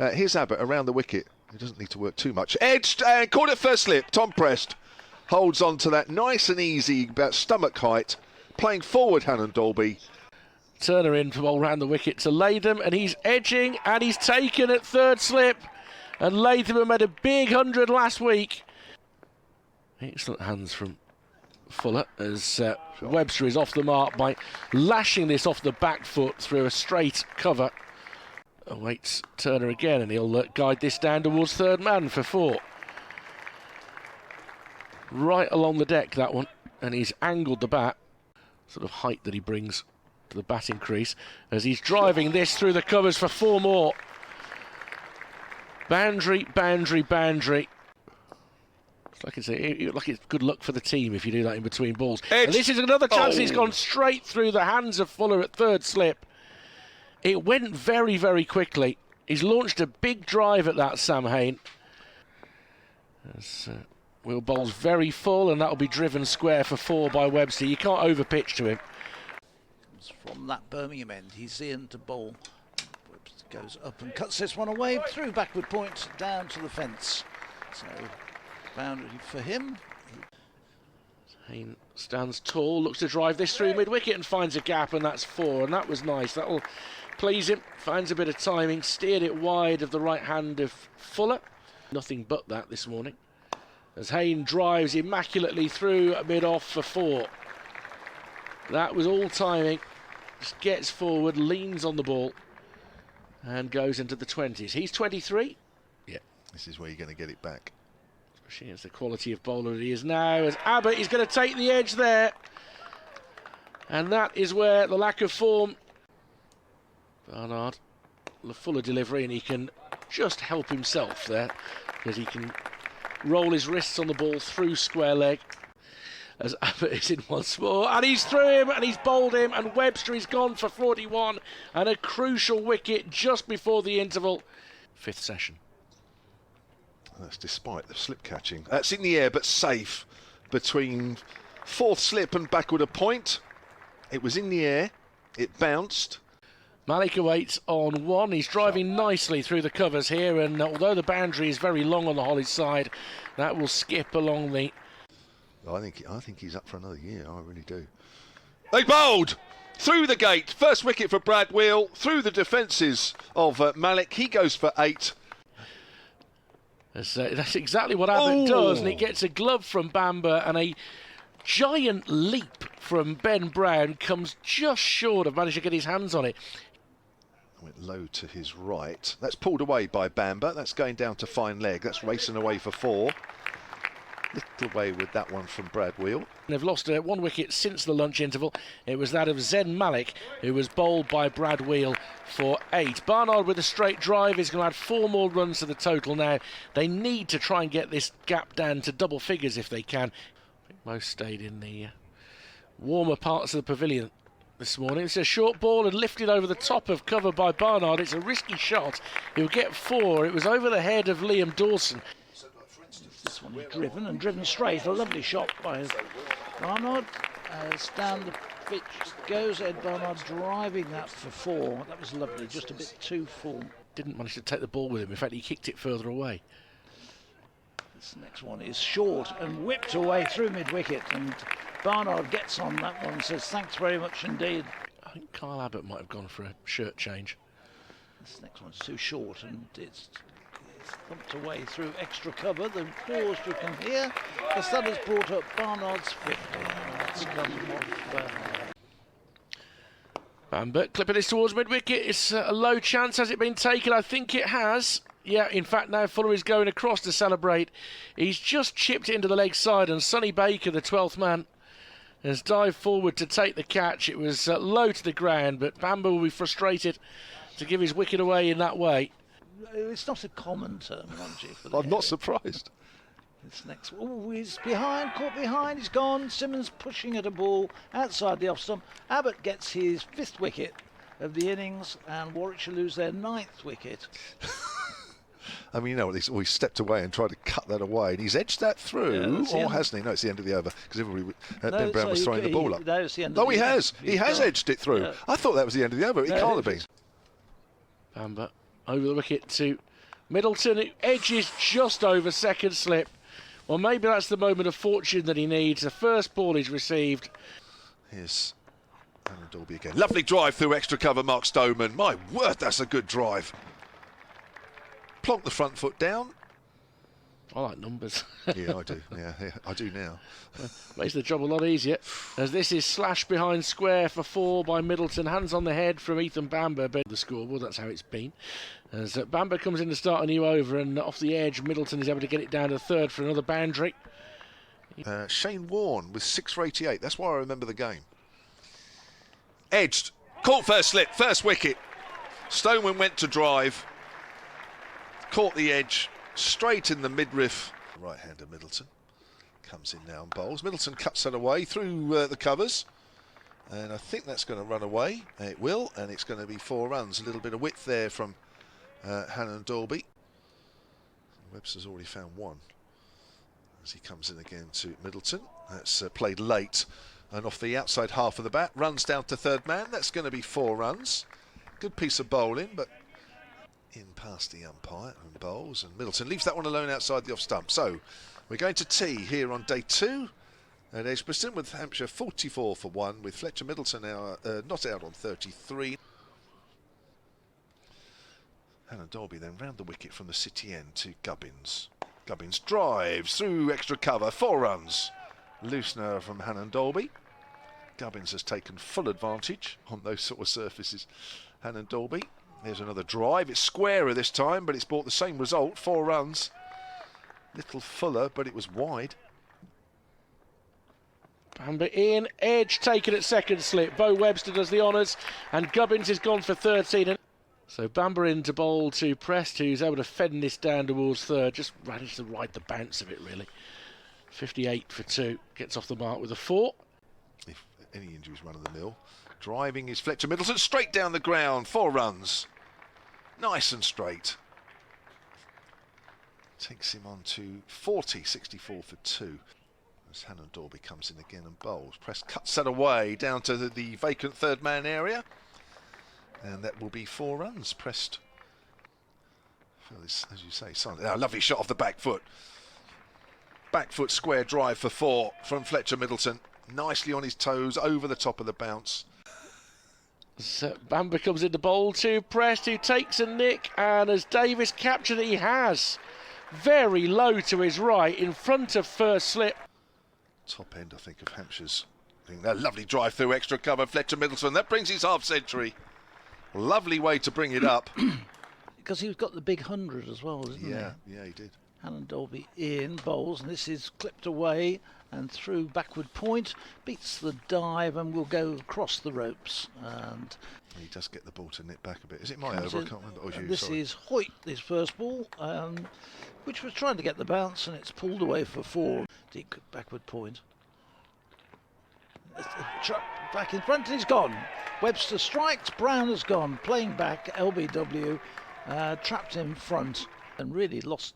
Here's Abbott around the wicket. He doesn't need to work too much. Edged and caught it first slip. Tom Prest holds on to that nice and easy, about stomach height. Playing forward, Hannon Dalby. Turner in to bowl round the wicket to Latham, and he's edging, and he's taken at third slip. And Latham made a big 100 last week. Excellent hands from Fuller as Webster is off the mark by lashing this off the back foot through a straight cover. Awaits Turner again, and he'll guide this down towards third man for 4. Right along the deck, that one, and he's angled the bat, sort of height that he brings to the batting crease, as he's driving this through the covers for 4 more. Boundary, boundary, boundary. It's like good luck for the team if you do that in between balls. And this is another chance. He's gone straight through the hands of Fuller at third slip. It went very, very quickly. He's launched a big drive at that, Sam Hain. As Will bowls very full, and that'll be driven square for 4 by Webster. You can't overpitch to him. From that Birmingham end, he's in to bowl. Webster goes up and cuts this one away, through backward point, down to the fence. So, boundary for him. Hain stands tall, looks to drive this through mid-wicket and finds a gap, and that's 4, and that was nice. That'll please him. Finds a bit of timing, steered it wide of the right hand of Fuller. Nothing but that this morning. As Hain drives immaculately through mid-off for 4. That was all timing. Just gets forward, leans on the ball, and goes into the 20s. He's 23. Yeah. This is where you're going to get it back. Especially against the quality of bowler that he is now. As Abbott is going to take the edge there. And that is where the lack of form. Barnard, the fuller delivery, and he can just help himself there, because he can roll his wrists on the ball through square leg. As Abbott is in once more, and he's through him, and he's bowled him, and Webster is gone for 41, and a crucial wicket just before the interval. 5th session. That's despite the slip catching. That's in the air, but safe. Between 4th slip and backward a point. It was in the air. It bounced. Malik awaits on 1. He's driving nicely through the covers here, and although the boundary is very long on the Hollies side, that will skip along the... I think he's up for another year. I really do. They bowled through the gate. First wicket for Brad Wheel. Through the defences of Malik. He goes for 8. That's exactly what Abbott does, and he gets a glove from Bamber, and a giant leap from Ben Brown comes just short of managing to get his hands on it. Went low to his right. That's pulled away by Bamber. That's going down to fine leg. That's racing away for 4. Little away with that one from Brad Wheel. They've lost 1 wicket since the lunch interval. It was that of Zen Malik, who was bowled by Brad Wheel for 8. Barnard with a straight drive is going to add 4 more runs to the total now. They need to try and get this gap down to double figures if they can. I think most stayed in the warmer parts of the pavilion this morning. It's a short ball and lifted over the top of cover by Barnard. It's a risky shot. He'll get 4. It was over the head of Liam Dawson. This one is driven straight. A lovely shot by Barnard. As down the pitch goes, Ed Barnard driving that for 4. That was lovely, just a bit too full. Didn't manage to take the ball with him. In fact, he kicked it further away. This next one is short and whipped away through mid-wicket, and Barnard gets on that one and says thanks very much indeed. I think Kyle Abbott might have gone for a shirt change. This next one's too short, and it's thumped away through extra cover. The pause you can hear as that has brought up Barnard's 50. That's come off. Bamber clipping this towards mid-wicket. It's a low chance. Has it been taken? I think it has. Yeah, in fact, now Fuller is going across to celebrate. He's just chipped it into the leg side, and Sonny Baker, the 12th man, has dived forward to take the catch. It was low to the ground, but Bamber will be frustrated to give his wicket away in that way. It's not a common terminology for the I'm not surprised. This next, he's behind, caught behind, he's gone. Simmons pushing at a ball outside the off stump. Abbott gets his 5th wicket of the innings, and Warwickshire lose their 9th wicket. I mean, you know, he's always stepped away and tried to cut that away, and he's edged that through, or hasn't he? No, it's the end of the over, because everybody, Ben Brown was throwing the ball up. No, it's the end of the he has. He has edged it through. I thought that was the end of the over. It can't have been. Bamber over the wicket to Middleton edges just over second slip. Well, maybe that's the moment of fortune that he needs. The first ball he's received. Here's Alan Dalby again. Lovely drive through extra cover, Mark Stoneman. My word, that's a good drive. Plonk the front foot down. I like numbers. Yeah, I do. Yeah, I do now. Makes the job a lot easier. As this is slashed behind square for 4 by Middleton. Hands on the head from Ethan Bamber. But the scoreboard, that's how it's been. As Bamber comes in to start a new over, and off the edge, Middleton is able to get it down to third for another boundary. Shane Warne with 6 for 88. That's why I remember the game. Edged. Caught first slip. First wicket. Stoneman went to drive. Caught the edge. Straight in the midriff. Right-hander Middleton comes in now and bowls. Middleton cuts that away through the covers, and I think that's going to run away. It will, and it's going to be 4 runs. A little bit of width there from Hannon Dalby. Webster's already found 1 as he comes in again to Middleton. That's played late and off the outside half of the bat. Runs down to third man. That's going to be 4 runs. Good piece of bowling, but in past the umpire and bowls, and Middleton leaves that one alone outside the off stump. So we're going to tea here on day 2 at Edgbaston with Hampshire 44 for 1, with Fletcher Middleton now not out on 33. Hannah Dalby then round the wicket from the city end to Gubbins. Gubbins drives through extra cover, 4 runs. Loosener from Hannah Dalby. Gubbins has taken full advantage on those sort of surfaces. Hannah Dalby. There's another drive. It's squarer this time, but it's brought the same result. 4 runs. Little fuller, but it was wide. Bamber in, edge taken at second slip. Bo Webster does the honours, and Gubbins is gone for 13. So Bamber in to bowl to Prest, who's able to fend this down towards third. Just managed to ride the bounce of it, really. 58 for 2. Gets off the mark with a 4. If any injuries run of the mill. Driving is Fletcher Middleton, straight down the ground, 4 runs. Nice and straight. Takes him on to 40, 64 for 2. As Hannah Dalby comes in again and bowls. Prest cuts that away down to the vacant third man area. And that will be 4 runs. Prest, as you say, silent. Oh, lovely shot off the back foot. Back foot square drive for 4 from Fletcher Middleton. Nicely on his toes, over the top of the bounce. So Bamber comes in to bowl to Prest, who takes a nick, and as Davis captured it, he has. Very low to his right, in front of first slip. Top end, I think, of Hampshire's. That lovely drive through extra cover, Fletcher Middleton. That brings his half century. Lovely way to bring it up. Because he's got the big 100 as well, isn't he? Yeah, he did. Hannah Dalby in, bowls, and this is clipped away and through backward point, beats the dive and will go across the ropes. And he does get the ball to nip back a bit. Is it my over? I can't remember. Oh, this is Hoyt, his first ball, which was trying to get the bounce, and it's pulled away for 4. Deep backward point. Back in front, and he's gone. Webster strikes, Brown has gone. Playing back, LBW, trapped in front and really lost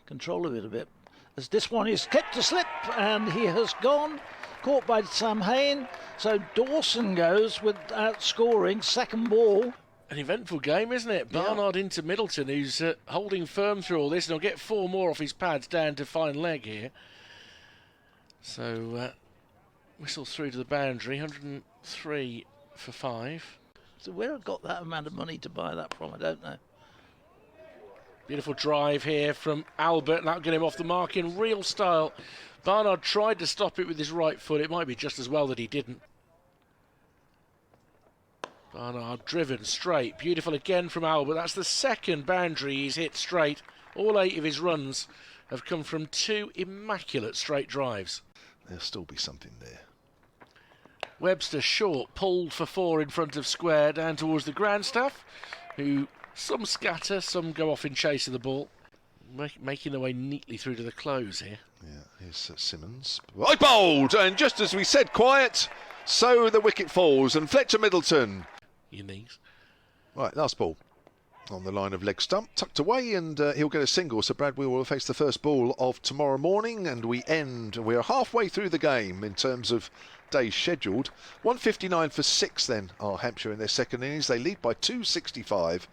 control of it a bit. As this one is kept to slip, and he has gone, caught by Sam Hain. So Dawson goes without scoring, second ball. An eventful game, isn't it? Barnard into Middleton, who's holding firm through all this, and he'll get 4 more off his pads down to fine leg here. So whistles through to the boundary, 103 for 5. So where I got that amount of money to buy that from, I don't know. Beautiful drive here from Abbott, and that'll get him off the mark in real style. Barnard tried to stop it with his right foot. It might be just as well that he didn't. Barnard driven straight. Beautiful again from Abbott. That's the second boundary he's hit straight. All 8 of his runs have come from 2 immaculate straight drives. There'll still be something there. Webster short, pulled for 4 in front of square, down towards the grandstaff, who some scatter, some go off in chase of the ball. Making their way neatly through to the close here. Yeah, here's Simmons. I bowled, and just as we said quiet, so the wicket falls, and Fletcher Middleton. Your knees. Right, last ball. On the line of leg stump, tucked away, and he'll get a single. So Brad Wheel will face the first ball of tomorrow morning, and we're halfway through the game in terms of days scheduled. 159 for 6 then are Hampshire in their second innings. They lead by 265.